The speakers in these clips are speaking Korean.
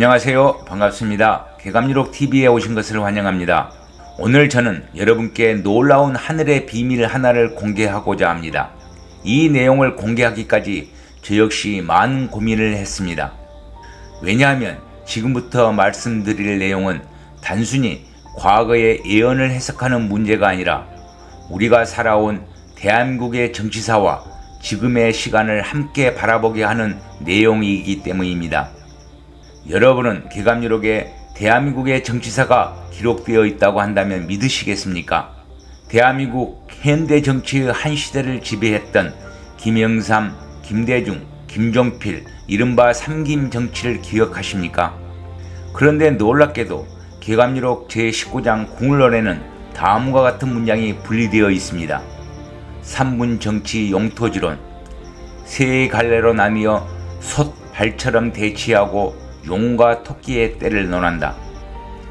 안녕하세요. 반갑습니다. 개감유록TV에 오신 것을 환영합니다. 오늘 저는 여러분께 놀라운 하늘의 비밀 하나를 공개하고자 합니다. 이 내용을 공개하기까지 저 역시 많은 고민을 했습니다. 왜냐하면 지금부터 말씀드릴 내용은 단순히 과거의 예언을 해석하는 문제가 아니라 우리가 살아온 대한민국의 정치사와 지금의 시간을 함께 바라보게 하는 내용이기 때문입니다. 여러분은 개감유록에 대한민국의 정치사가 기록되어 있다고 한다면 믿으시겠습니까? 대한민국 현대 정치의 한 시대를 지배했던 김영삼, 김대중, 김종필, 이른바 삼김 정치를 기억하십니까? 그런데 놀랍게도 개감유록 제19장 궁을론에는 다음과 같은 문장이 분리되어 있습니다. 3분 정치 용토지론, 세 갈래로 나뉘어 솥 발처럼 대치하고 용과 토끼의 때를 논한다.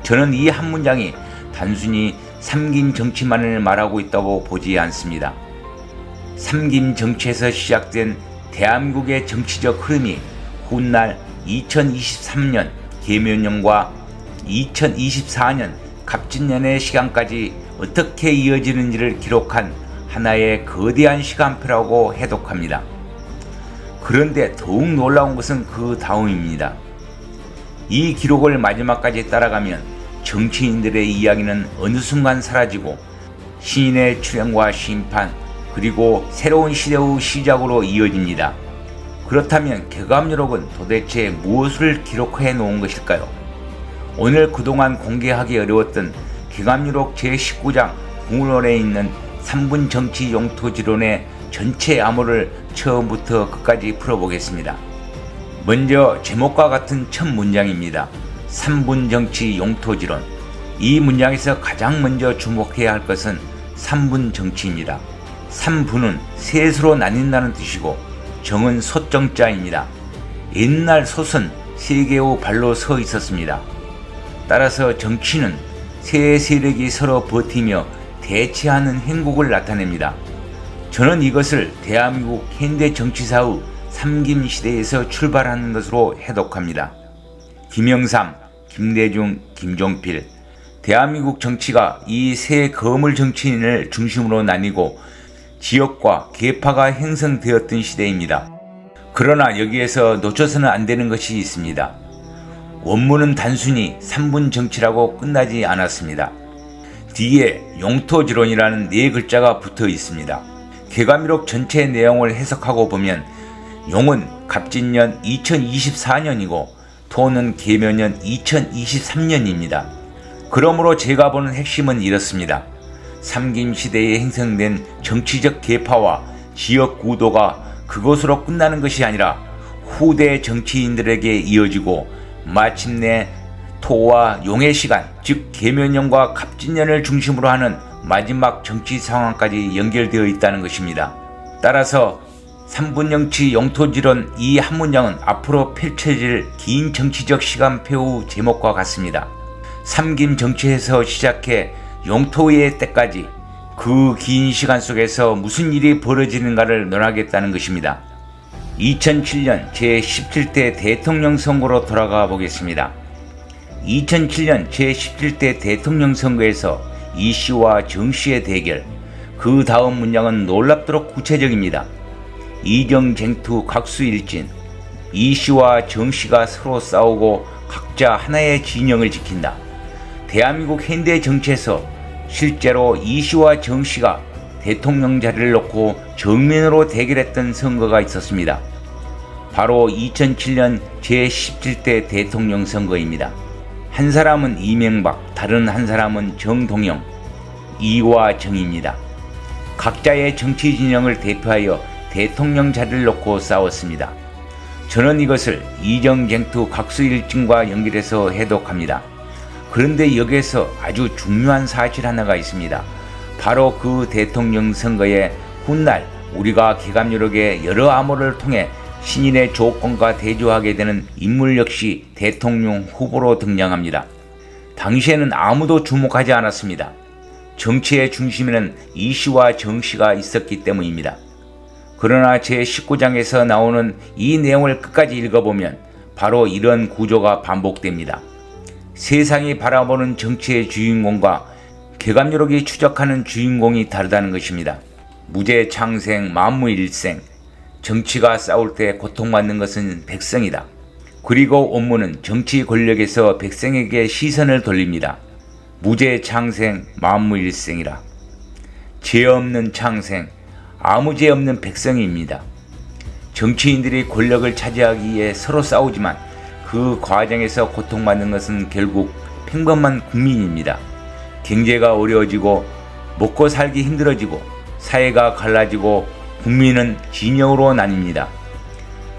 저는 이 한 문장이 단순히 삼김 정치만을 말하고 있다고 보지 않습니다. 삼김 정치에서 시작된 대한민국의 정치적 흐름이 훗날 2023년 계면년과 2024년 갑진년의 시간까지 어떻게 이어지는지를 기록한 하나의 거대한 시간표라고 해독합니다. 그런데 더욱 놀라운 것은 그 다음입니다. 이 기록을 마지막까지 따라가면 정치인들의 이야기는 어느 순간 사라지고 신인의 출현과 심판 그리고 새로운 시대의 시작으로 이어집니다. 그렇다면 개감유록은 도대체 무엇을 기록해 놓은 것일까요? 오늘 그동안 공개하기 어려웠던 개감유록 제19장 궁을론에 있는 3분 정치 용토지론의 전체 암호를 처음부터 끝까지 풀어보겠습니다. 먼저 제목과 같은 첫 문장입니다. 3분 정치 용토지론. 이 문장에서 가장 먼저 주목해야 할 것은 3분 정치입니다. 3분은 셋으로 나뉜다는 뜻이고 정은 솥정자입니다. 옛날 솥은 세 개의 발로 서 있었습니다. 따라서 정치는 세 세력이 서로 버티며 대치하는 행국을 나타냅니다. 저는 이것을 대한민국 현대 정치사의 삼김 시대에서 출발하는 것으로 해독합니다. 김영삼, 김대중, 김종필. 대한민국 정치가 이 세 거물 정치인을 중심으로 나뉘고 지역과 계파가 형성되었던 시대입니다. 그러나 여기에서 놓쳐서는 안 되는 것이 있습니다. 원문은 단순히 3분 정치라고 끝나지 않았습니다. 뒤에 용토지론이라는 네 글자가 붙어 있습니다. 개감유록 전체 내용을 해석하고 보면 용은 갑진년 2024년이고 토는 계면년 2023년입니다. 그러므로 제가 보는 핵심은 이렇습니다. 삼김 시대에 형성된 정치적 계파와 지역 구도가 그것으로 끝나는 것이 아니라 후대 정치인들에게 이어지고 마침내 토와 용의 시간, 즉 계면년과 갑진년을 중심으로 하는 마지막 정치 상황까지 연결되어 있다는 것입니다. 따라서 3분 정치 용토지론 이 한 문장은 앞으로 펼쳐질 긴 정치적 시간표의 제목과 같습니다. 삼김 정치에서 시작해 용토의 때까지 그 긴 시간 속에서 무슨 일이 벌어지는가를 논하겠다는 것입니다. 2007년 제17대 대통령 선거로 돌아가 보겠습니다. 2007년 제17대 대통령 선거에서 이씨와 정씨의 대결, 그 다음 문장은 놀랍도록 구체적입니다. 이정쟁투 각수일진, 이씨와 정씨가 서로 싸우고 각자 하나의 진영을 지킨다. 대한민국 현대 정치에서 실제로 이씨와 정씨가 대통령 자리를 놓고 정면으로 대결했던 선거가 있었습니다. 바로 2007년 제17대 대통령 선거입니다. 한 사람은 이명박, 다른 한 사람은 정동영, 이와 정입니다. 각자의 정치 진영을 대표하여 대통령 자리를 놓고 싸웠습니다. 저는 이것을 이정쟁투 각수일진과 연결해서 해독합니다. 그런데 여기에서 아주 중요한 사실 하나가 있습니다. 바로 그 대통령 선거의 훗날 우리가 개감유록의 여러 암호를 통해 신인의 조건과 대조하게 되는 인물 역시 대통령 후보로 등장합니다. 당시에는 아무도 주목하지 않았습니다. 정치의 중심에는 이씨와 정씨가 있었기 때문입니다. 그러나 제19장에서 나오는 이 내용을 끝까지 읽어보면 바로 이런 구조가 반복됩니다. 세상이 바라보는 정치의 주인공과 개감유록이 추적하는 주인공이 다르다는 것입니다. 무죄창생 만무일생, 정치가 싸울 때 고통받는 것은 백성이다. 그리고 원문은 정치 권력에서 백성에게 시선을 돌립니다. 무죄창생 만무일생이라. 죄 없는 창생, 아무 죄 없는 백성입니다. 정치인들이 권력을 차지하기 위해 서로 싸우지만 그 과정에서 고통받는 것은 결국 평범한 국민입니다. 경제가 어려워지고 먹고 살기 힘들어지고 사회가 갈라지고 국민은 진영으로 나뉩니다.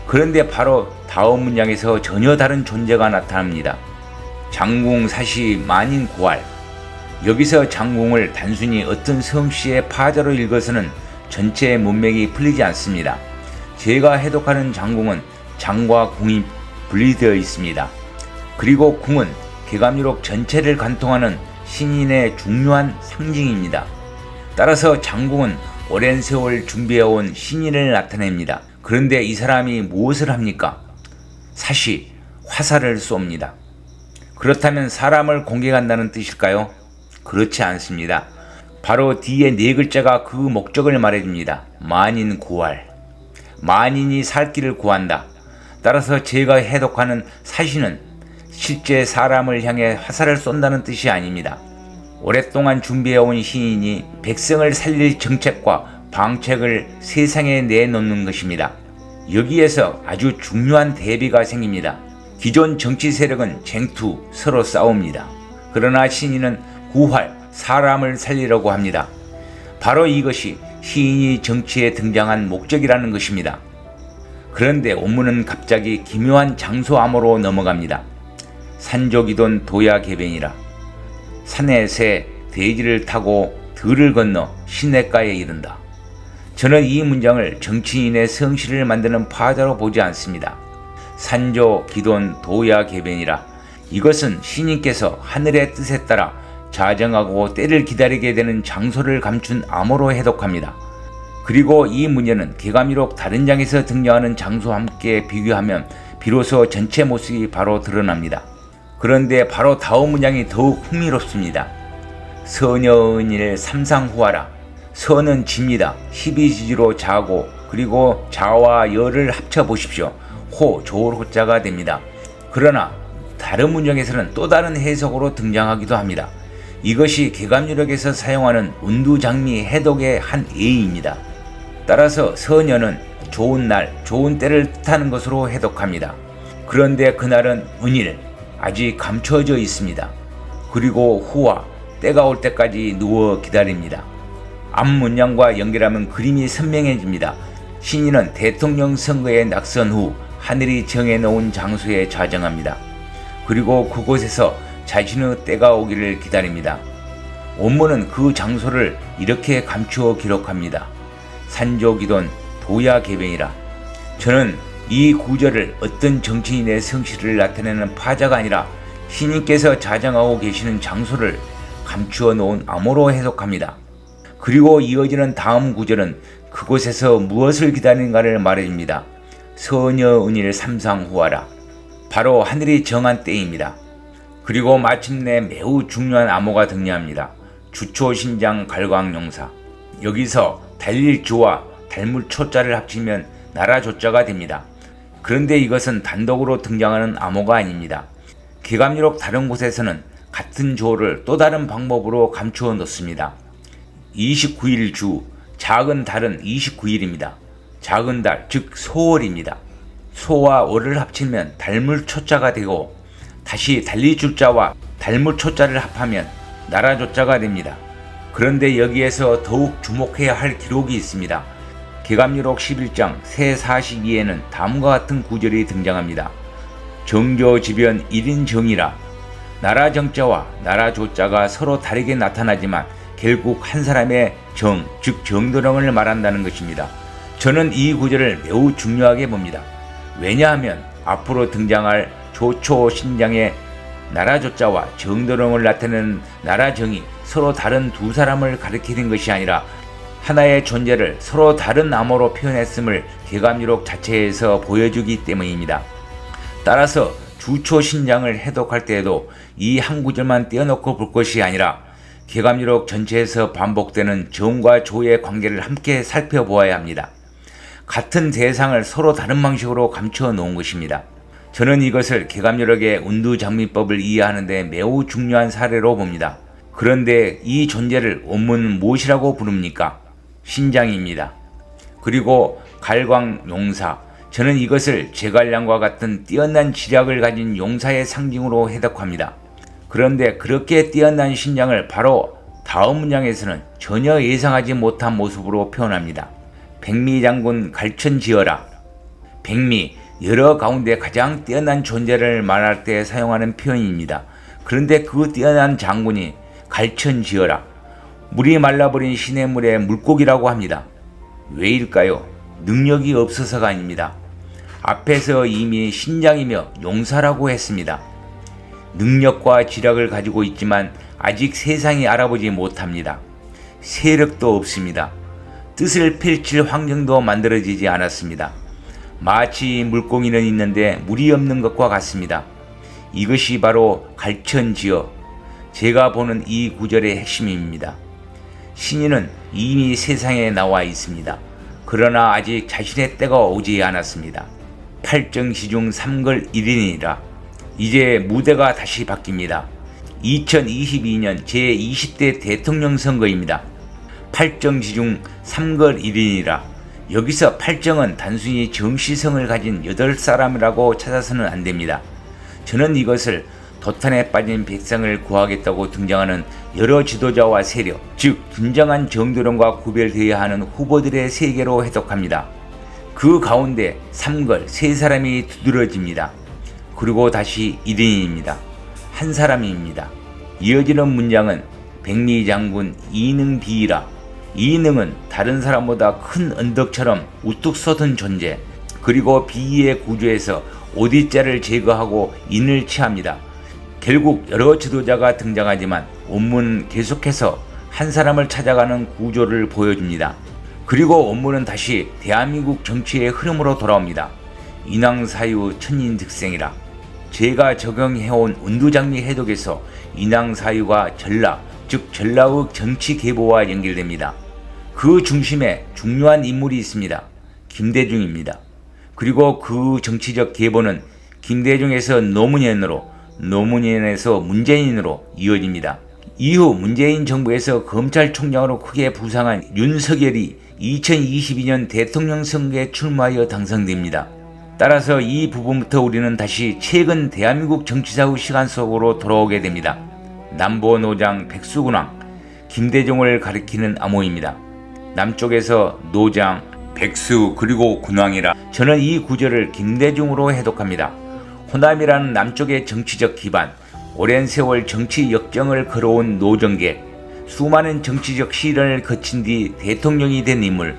그런데 바로 다음 문장에서 전혀 다른 존재가 나타납니다. 장궁 사시 만인 고할. 여기서 장궁을 단순히 어떤 성씨의 파자로 읽어서는 전체의 문맥이 풀리지 않습니다. 제가 해독하는 장궁은 장과 궁이 분리되어 있습니다. 그리고 궁은 개감유록 전체를 관통하는 신인의 중요한 상징입니다. 따라서 장궁은 오랜 세월 준비해온 신인을 나타냅니다. 그런데 이 사람이 무엇을 합니까? 사시, 화살을 쏩니다. 그렇다면 사람을 공격한다는 뜻일까요? 그렇지 않습니다. 바로 뒤에 네 글자가 그 목적을 말해줍니다. 만인 고할. 만인이 살 길을 구한다. 따라서 제가 해독하는 사시는 실제 사람을 향해 화살을 쏜다는 뜻이 아닙니다. 오랫동안 준비해온 신인이 백성을 살릴 정책과 방책을 세상에 내놓는 것입니다. 여기에서 아주 중요한 대비가 생깁니다. 기존 정치 세력은 쟁투, 서로 싸웁니다. 그러나 신인은 구활, 사람을 살리려고 합니다. 바로 이것이 시인이 정치에 등장한 목적이라는 것입니다. 그런데 원문은 갑자기 기묘한 장소암호로 넘어갑니다. 산조기돈 도야개변이라. 산의 새 돼지를 타고 들을 건너 시냇가에 이른다. 저는 이 문장을 정치인의 성실을 만드는 파자로 보지 않습니다. 산조 기돈 도야개변이라. 이것은 신인께서 하늘의 뜻에 따라 자정하고 때를 기다리게 되는 장소를 감춘 암호로 해독합니다. 그리고 이 문제는 개감유록 다른 장에서 등장하는 장소와 함께 비교하면 비로소 전체 모습이 바로 드러납니다. 그런데 바로 다음 문장이 더욱 흥미롭습니다. 서녀은일 삼상후하라. 서는 집니다. 희비지지로 자고 그리고 자와 여를 합쳐 보십시오. 호, 좋을 호자가 됩니다. 그러나 다른 문장에서는 또 다른 해석으로 등장하기도 합니다. 이것이 개감유록에서 사용하는 운두장미 해독의 한 예입니다. 따라서 서녀는 좋은 날, 좋은 때를 뜻하는 것으로 해독합니다. 그런데 그날은 은일, 아직 감춰져 있습니다. 그리고 후와, 때가 올 때까지 누워 기다립니다. 앞 문장과 연결하면 그림이 선명해집니다. 신인은 대통령 선거에 낙선 후 하늘이 정해놓은 장소에 자정합니다. 그리고 그곳에서 자신의 때가 오기를 기다립니다. 원문은 그 장소를 이렇게 감추어 기록합니다. 산조기돈 도야개변이라. 저는 이 구절을 어떤 정치인의 성실을 나타내는 파자가 아니라 신인께서 자정하고 계시는 장소를 감추어 놓은 암호로 해석합니다. 그리고 이어지는 다음 구절은 그곳에서 무엇을 기다리는가를 말해줍니다. 서녀은일 삼상후하라. 바로 하늘이 정한 때입니다. 그리고 마침내 매우 중요한 암호가 등장합니다. 주초신장 갈광용사. 여기서 달릴 주와 닮을 초자를 합치면 나라 조자가 됩니다. 그런데 이것은 단독으로 등장하는 암호가 아닙니다. 개감유록 다른 곳에서는 같은 조를 또 다른 방법으로 감추어 놓습니다. 29일 주, 작은 달은 29일입니다. 작은 달, 즉 소월입니다. 소와 월을 합치면 닮을 초자가 되고 다시 달리 줄자와 닮을 초자를 합하면 나라 조자가 됩니다. 그런데 여기에서 더욱 주목해야 할 기록이 있습니다. 개감유록 11장 새 42에는 다음과 같은 구절이 등장합니다. 정조지변 1인 정이라. 나라 정자와 나라 조자가 서로 다르게 나타나지만 결국 한 사람의 정, 즉 정도령을 말한다는 것입니다. 저는 이 구절을 매우 중요하게 봅니다. 왜냐하면 앞으로 등장할 조초신장의 나라 조자와 정도령을 나타내는 나라 정이 서로 다른 두 사람을 가리키는 것이 아니라 하나의 존재를 서로 다른 암호로 표현했음을 개감유록 자체에서 보여주기 때문입니다. 따라서 주초 신장을 해독할 때에도 이 한 구절만 떼어놓고 볼 것이 아니라 개감유록 전체에서 반복되는 정과 조의 관계를 함께 살펴보아야 합니다. 같은 대상을 서로 다른 방식으로 감춰 놓은 것입니다. 저는 이것을 개감유록의 운두장미법을 이해하는 데 매우 중요한 사례로 봅니다. 그런데 이 존재를 원문은 무엇이라고 부릅니까? 신장입니다. 그리고 갈광용사, 저는 이것을 제갈량과 같은 뛰어난 지략을 가진 용사의 상징으로 해석합니다. 그런데 그렇게 뛰어난 신장을 바로 다음 문장에서는 전혀 예상하지 못한 모습으로 표현합니다. 백미장군 갈천지어라. 백미, 여러 가운데 가장 뛰어난 존재를 말할 때 사용하는 표현입니다. 그런데 그 뛰어난 장군이 갈천지어라. 물이 말라버린 시냇물의 물고기라고 합니다. 왜일까요? 능력이 없어서가 아닙니다. 앞에서 이미 신장이며 용사라고 했습니다. 능력과 지략을 가지고 있지만 아직 세상이 알아보지 못합니다. 세력도 없습니다. 뜻을 펼칠 환경도 만들어지지 않았습니다. 마치 물고기는 있는데 물이 없는 것과 같습니다. 이것이 바로 갈천지어, 제가 보는 이 구절의 핵심입니다. 신인은 이미 세상에 나와 있습니다. 그러나 아직 자신의 때가 오지 않았습니다. 팔정시중 3걸 1인이라. 이제 무대가 다시 바뀝니다. 2022년 제20대 대통령 선거입니다. 팔정시중 3걸 1인이라. 여기서 팔정은 단순히 정시성을 가진 8사람이라고 찾아서는 안됩니다. 저는 이것을 도탄에 빠진 백성을 구하겠다고 등장하는 여러 지도자와 세력, 즉 진정한 정도론과 구별되어야 하는 후보들의 세계로 해석합니다. 그 가운데 3걸 3사람이 두드러집니다. 그리고 다시 1인입니다. 한 사람입니다. 이어지는 문장은 백미장군 이능비이라. 이능은 다른 사람보다 큰 언덕처럼 우뚝 솟은 존재, 그리고 비의 구조에서 오디자를 제거하고 인을 취합니다. 결국 여러 지도자가 등장하지만 원문은 계속해서 한 사람을 찾아가는 구조를 보여줍니다. 그리고 원문은 다시 대한민국 정치의 흐름으로 돌아옵니다. 인왕사유 천인득생이라. 제가 적용해온 운두장미 해독에서 인왕사유가 전라, 즉 전라의 정치 계보와 연결됩니다. 그 중심에 중요한 인물이 있습니다. 김대중입니다. 그리고 그 정치적 계보는 김대중에서 노무현으로, 노무현에서 문재인으로 이어집니다. 이후 문재인 정부에서 검찰총장으로 크게 부상한 윤석열이 2022년 대통령 선거에 출마하여 당선됩니다. 따라서 이 부분부터 우리는 다시 최근 대한민국 정치사의 시간 속으로 돌아오게 됩니다. 남보노장 백수군왕, 김대중을 가리키는 암호입니다. 남쪽에서 노장, 백수, 그리고 군왕이라. 저는 이 구절을 김대중으로 해독합니다. 호남이라는 남쪽의 정치적 기반, 오랜 세월 정치 역정을 걸어온 노정객, 수많은 정치적 시련을 거친 뒤 대통령이 된 인물,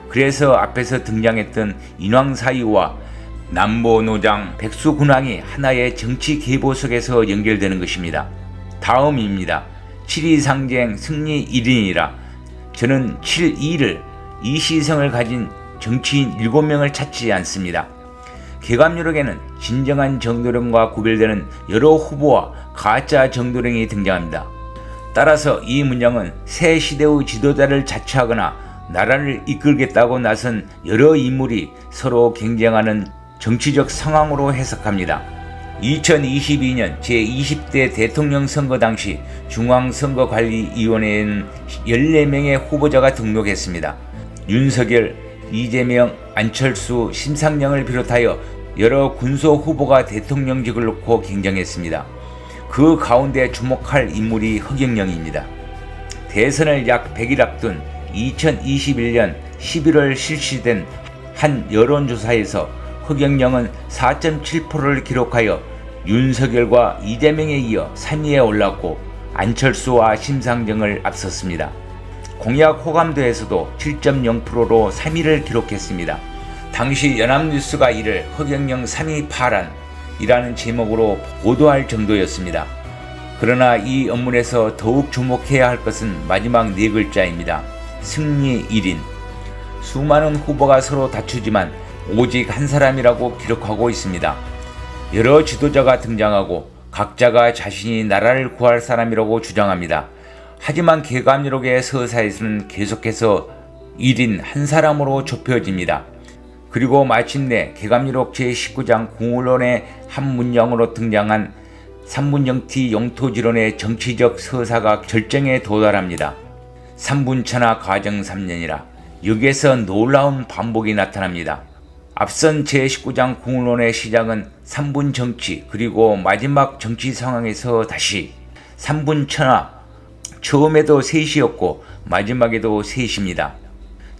그래서 앞에서 등장했던 인왕사유와 남보노장, 백수군왕이 하나의 정치 계보 속에서 연결되는 것입니다. 다음입니다. 7.2상쟁 승리 1인이라. 저는 7.2를 이시성을 가진 정치인 7명을 찾지 않습니다. 개감유록에는 진정한 정도령과 구별되는 여러 후보와 가짜 정도령이 등장합니다. 따라서 이 문장은 새 시대의 지도자를 자처하거나 나라를 이끌겠다고 나선 여러 인물이 서로 경쟁하는 정치적 상황으로 해석합니다. 2022년 제20대 대통령 선거 당시 중앙선거관리위원회에는 14명의 후보자가 등록했습니다. 윤석열, 이재명, 안철수, 심상정을 비롯하여 여러 군소 후보가 대통령직을 놓고 경쟁했습니다. 그 가운데 주목할 인물이 허경영입니다. 대선을 약 100일 앞둔 2021년 11월 실시된 한 여론조사에서 허경영은 4.7%를 기록하여 윤석열과 이재명에 이어 3위에 올랐고 안철수와 심상정을 앞섰습니다. 공약 호감도에서도 7.0%로 3위를 기록했습니다. 당시 연합뉴스가 이를 허경영 3위 파란이라는 제목으로 보도할 정도였습니다. 그러나 이 언문에서 더욱 주목해야 할 것은 마지막 4글자입니다. 승리 1인. 수많은 후보가 서로 다투지만 오직 한 사람이라고 기록하고 있습니다. 여러 지도자가 등장하고 각자가 자신이 나라를 구할 사람이라고 주장합니다. 하지만 개감여록의 서사에서는 계속해서 1인 한 사람으로 좁혀집니다. 그리고 마침내 개감여록 제19장 궁울론의 한 문장으로 등장한 삼분영티 영토지론의 정치적 서사가 절정에 도달합니다. 삼분천하 가정 3년이라 여기에서 놀라운 반복이 나타납니다. 앞선 제19장 궁울론의 시작은 삼분정치 그리고 마지막 정치 상황에서 다시 삼분천하, 처음에도 셋이었고 마지막에도 셋입니다.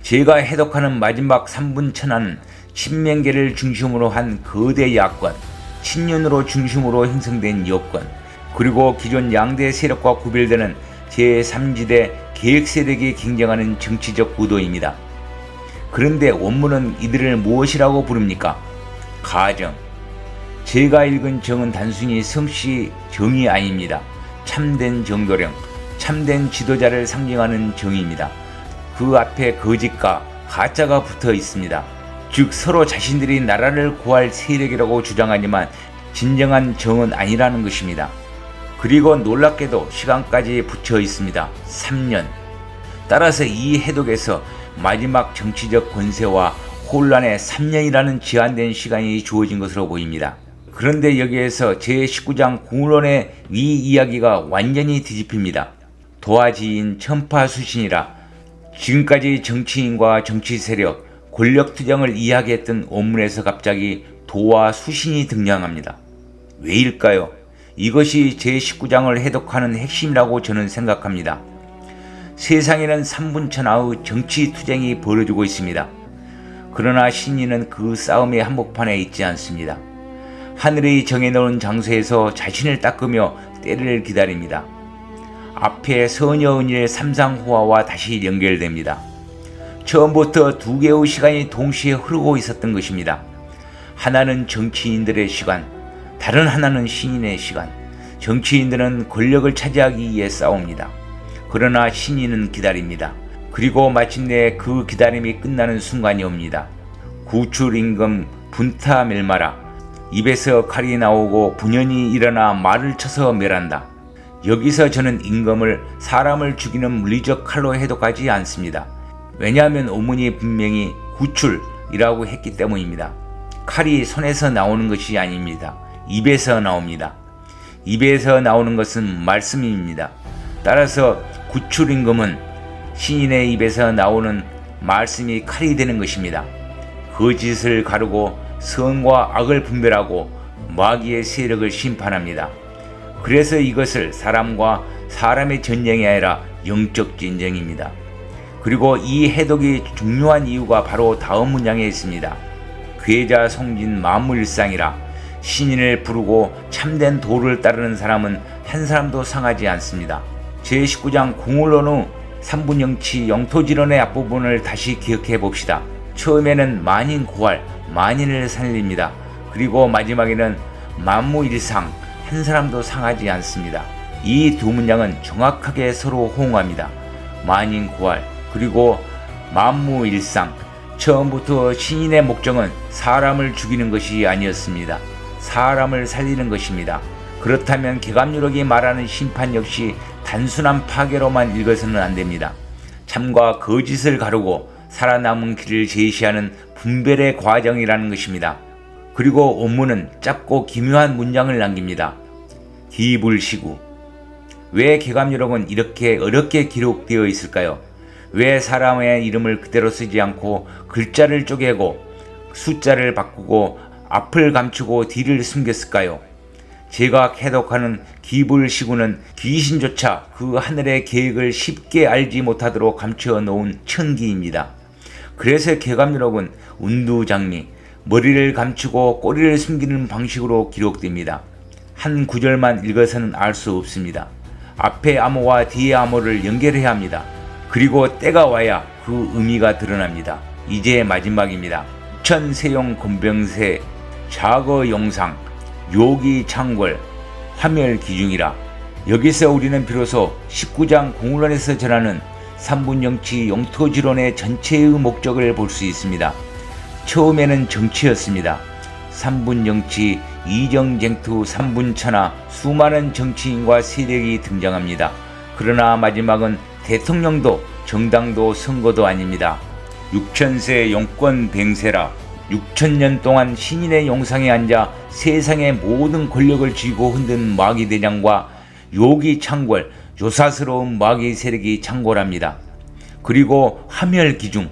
제가 해독하는 마지막 삼분천하는 친명계를 중심으로 한 거대 야권, 친윤으로 중심으로 형성된 여권, 그리고 기존 양대 세력과 구별되는 제3지대 계획세력이 경쟁하는 정치적 구도입니다. 그런데 원문은 이들을 무엇이라고 부릅니까? 가정. 제가 읽은 정은 단순히 성씨 정이 아닙니다. 참된 정도령, 참된 지도자를 상징하는 정입니다. 그 앞에 거짓과 가짜가 붙어 있습니다. 즉 서로 자신들이 나라를 구할 세력이라고 주장하지만 진정한 정은 아니라는 것입니다. 그리고 놀랍게도 시간까지 붙여 있습니다. 3년. 따라서 이 해독에서 마지막 정치적 권세와 혼란에 3년이라는 제한된 시간이 주어진 것으로 보입니다. 그런데 여기에서 제19장 궁울론의 위 이야기가 완전히 뒤집힙니다. 도화지인 천파수신이라 지금까지 정치인과 정치세력, 권력투쟁을 이야기했던 원문에서 갑자기 도와 수신이 등장합니다. 왜일까요? 이것이 제19장을 해독하는 핵심이라고 저는 생각합니다. 세상에는 삼분천하의 정치투쟁이 벌어지고 있습니다. 그러나 신인은 그 싸움의 한복판에 있지 않습니다. 하늘이 정해놓은 장소에서 자신을 닦으며 때를 기다립니다. 앞에 서녀은일 삼상호화와 다시 연결됩니다. 처음부터 두 개의 시간이 동시에 흐르고 있었던 것입니다. 하나는 정치인들의 시간, 다른 하나는 신인의 시간. 정치인들은 권력을 차지하기 위해 싸웁니다. 그러나 신인은 기다립니다. 그리고 마침내 그 기다림이 끝나는 순간이 옵니다. 구출임금 분타 멸마라. 입에서 칼이 나오고 분연이 일어나 말을 쳐서 멸한다. 여기서 저는 임금을 사람을 죽이는 물리적 칼로 해독하지 않습니다. 왜냐하면 어문이 분명히 구출이라고 했기 때문입니다. 칼이 손에서 나오는 것이 아닙니다. 입에서 나옵니다. 입에서 나오는 것은 말씀입니다. 따라서 구출임금은 신인의 입에서 나오는 말씀이 칼이 되는 것입니다. 거짓을 가르고 선과 악을 분별하고 마귀의 세력을 심판합니다. 그래서 이것을 사람과 사람의 전쟁이 아니라 영적 전쟁입니다. 그리고 이 해독이 중요한 이유가 바로 다음 문장에 있습니다. 괴자 송진 만무일상이라. 신인을 부르고 참된 도를 따르는 사람은 한 사람도 상하지 않습니다. 제19장 궁울론의 삼분영치 영토지론의 앞부분을 다시 기억해 봅시다. 처음에는 만인 구할, 만인을 살립니다. 그리고 마지막에는 만무일상, 한 사람도 상하지 않습니다. 이 두 문장은 정확하게 서로 호응합니다. 만인 구할, 그리고 만무일상. 처음부터 신인의 목적은 사람을 죽이는 것이 아니었습니다. 사람을 살리는 것입니다. 그렇다면 개감여록이 말하는 심판 역시 단순한 파괴로만 읽어서는 안됩니다. 참과 거짓을 가르고 살아남은 길을 제시하는 분별의 과정이라는 것입니다. 그리고 원문은 짧고 기묘한 문장을 남깁니다. 기불시구. 왜 개감여록은 이렇게 어렵게 기록되어 있을까요? 왜 사람의 이름을 그대로 쓰지 않고 글자를 쪼개고 숫자를 바꾸고 앞을 감추고 뒤를 숨겼을까요? 제가 해독하는 기불시구는 귀신조차 그 하늘의 계획을 쉽게 알지 못하도록 감추어 놓은 천기입니다. 그래서 개감여록은 운두장미, 머리를 감추고 꼬리를 숨기는 방식으로 기록됩니다. 한 구절만 읽어서는 알 수 없습니다. 앞에 암호와 뒤에 암호를 연결해야 합니다. 그리고 때가 와야 그 의미가 드러납니다. 이제 마지막입니다. 천세용 건병세 자거 영상 요기 창궐 화멸 기중이라. 여기서 우리는 비로소 19장 궁울론에서 전하는 삼분영치 영토지론의 전체의 목적을 볼 수 있습니다. 처음에는 정치였습니다. 삼분영치 이정쟁투 3분차나 수많은 정치인과 세력이 등장합니다. 그러나 마지막은 대통령도 정당도 선거도 아닙니다. 6,000세 용권 뱅세라 6,000년 동안 신인의 용상에 앉아 세상의 모든 권력을 쥐고 흔든 마귀대장과 요기창궐 요사스러운 마귀 세력이 창궐합니다. 그리고 화멸기중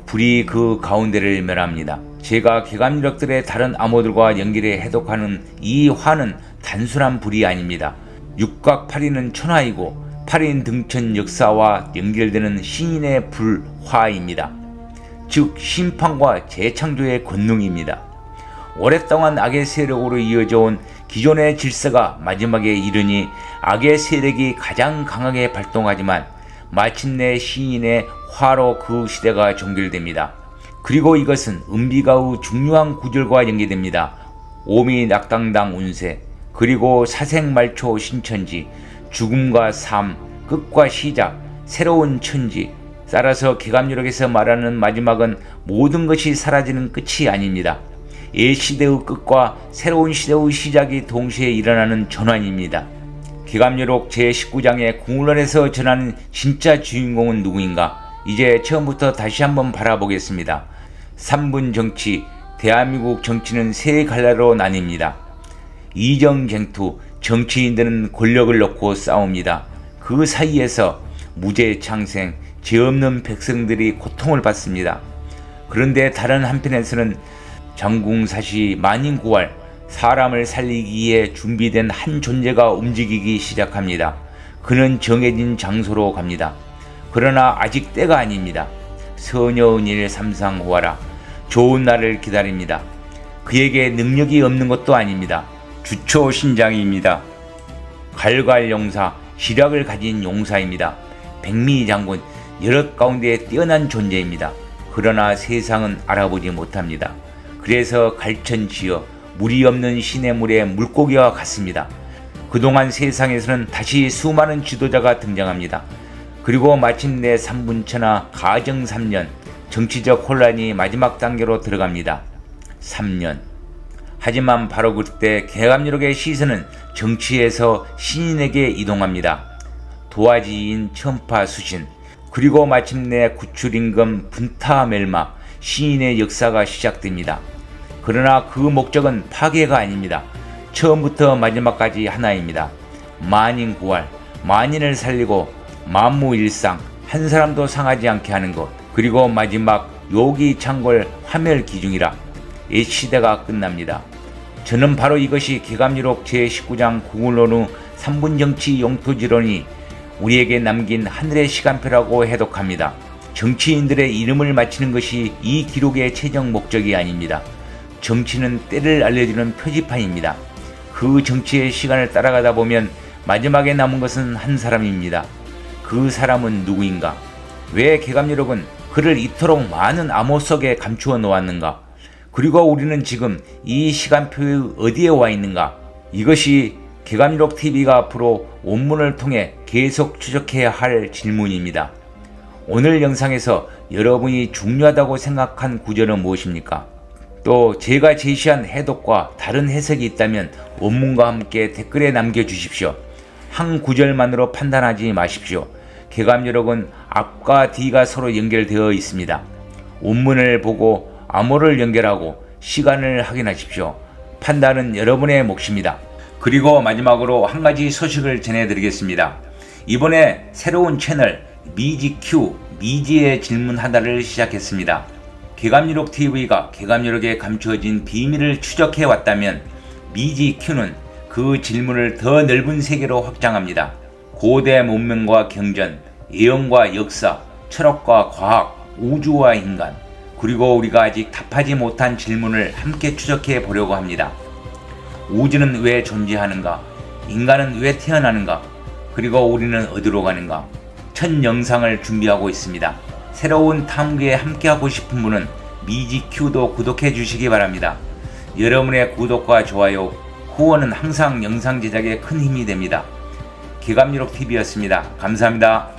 불이 그 가운데를 멸합니다. 제가 개감유력들의 다른 암호들과 연결해 해독하는 이 화는 단순한 불이 아닙니다. 육각팔이는 천화이고 팔인 등천 역사와 연결되는 신인의 불화입니다. 즉 심판과 재창조의 권능입니다. 오랫동안 악의 세력으로 이어져 온 기존의 질서가 마지막에 이르니 악의 세력이 가장 강하게 발동하지만 마침내 신인의 화로 그 시대가 종결됩니다. 그리고 이것은 은비가의 중요한 구절과 연계됩니다. 오미 낙당당 운세, 그리고 사생말초 신천지, 죽음과 삶, 끝과 시작, 새로운 천지. 따라서 개감유력에서 말하는 마지막은 모든 것이 사라지는 끝이 아닙니다. 옛 시대의 끝과 새로운 시대의 시작이 동시에 일어나는 전환입니다. 개감유력 제19장의 궁을론에서 전하는 진짜 주인공은 누구인가? 이제 처음부터 다시 한번 바라보겠습니다. 3분 정치, 대한민국 정치는 세 갈래로 나뉩니다. 이정쟁투, 정치인들은 권력을 놓고 싸웁니다. 그 사이에서 무죄창생, 죄 없는 백성들이 고통을 받습니다. 그런데 다른 한편에서는 장궁사시 만인구활, 사람을 살리기 위해 준비된 한 존재가 움직이기 시작합니다. 그는 정해진 장소로 갑니다. 그러나 아직 때가 아닙니다. 서녀은일 삼상호하라. 좋은 날을 기다립니다. 그에게 능력이 없는 것도 아닙니다. 주초신장입니다. 갈갈용사, 시력을 가진 용사입니다. 백미장군, 여럿 가운데 뛰어난 존재입니다. 그러나 세상은 알아보지 못합니다. 그래서 갈천지어 물이 없는 시냇물의 물고기와 같습니다. 그동안 세상에서는 다시 수많은 지도자가 등장합니다. 그리고 마침내 3분차나 가정 3년, 정치적 혼란이 마지막 단계로 들어갑니다. 3년. 하지만 바로 그때 개감유력의 시선은 정치에서 신인에게 이동합니다. 도화지인 천파수신, 그리고 마침내 구출임금 분타멸막, 신인의 역사가 시작됩니다. 그러나 그 목적은 파괴가 아닙니다. 처음부터 마지막까지 하나입니다. 만인구활, 만인을 살리고 만무일상, 한 사람도 상하지 않게 하는 것, 그리고 마지막 요기창궐 화멸기중이라 옛 시대가 끝납니다. 저는 바로 이것이 개감유력 제19장 궁을론의 3분정치 용토지론이 우리에게 남긴 하늘의 시간표라고 해독합니다. 정치인들의 이름을 맞히는 것이 이 기록의 최종 목적이 아닙니다. 정치는 때를 알려주는 표지판입니다. 그 정치의 시간을 따라가다 보면 마지막에 남은 것은 한 사람입니다. 그 사람은 누구인가? 왜 개감유력은 그를 이토록 많은 암호 속에 감추어 놓았는가? 그리고 우리는 지금 이 시간표의 어디에 와 있는가? 이것이 개감유력TV가 앞으로 원문을 통해 계속 추적해야 할 질문입니다. 오늘 영상에서 여러분이 중요하다고 생각한 구절은 무엇입니까? 또 제가 제시한 해독과 다른 해석이 있다면 원문과 함께 댓글에 남겨주십시오. 한 구절만으로 판단하지 마십시오. 개감유력은 앞과 뒤가 서로 연결되어 있습니다. 원문을 보고 암호를 연결하고 시간을 확인하십시오. 판단은 여러분의 몫입니다. 그리고 마지막으로 한 가지 소식을 전해드리겠습니다. 이번에 새로운 채널 미지Q, 미지의 질문 하나를 시작했습니다. 개감유력TV가 개감유력에 감추어진 비밀을 추적해 왔다면 미지Q는 그 질문을 더 넓은 세계로 확장합니다. 고대 문명과 경전, 예언과 역사, 철학과 과학, 우주와 인간, 그리고 우리가 아직 답하지 못한 질문을 함께 추적해 보려고 합니다. 우주는 왜 존재하는가? 인간은 왜 태어나는가? 그리고 우리는 어디로 가는가? 첫 영상을 준비하고 있습니다. 새로운 탐구에 함께하고 싶은 분은 미지Q도 구독해 주시기 바랍니다. 여러분의 구독과 좋아요, 후원은 항상 영상 제작에 큰 힘이 됩니다. 개감유력TV였습니다. 감사합니다.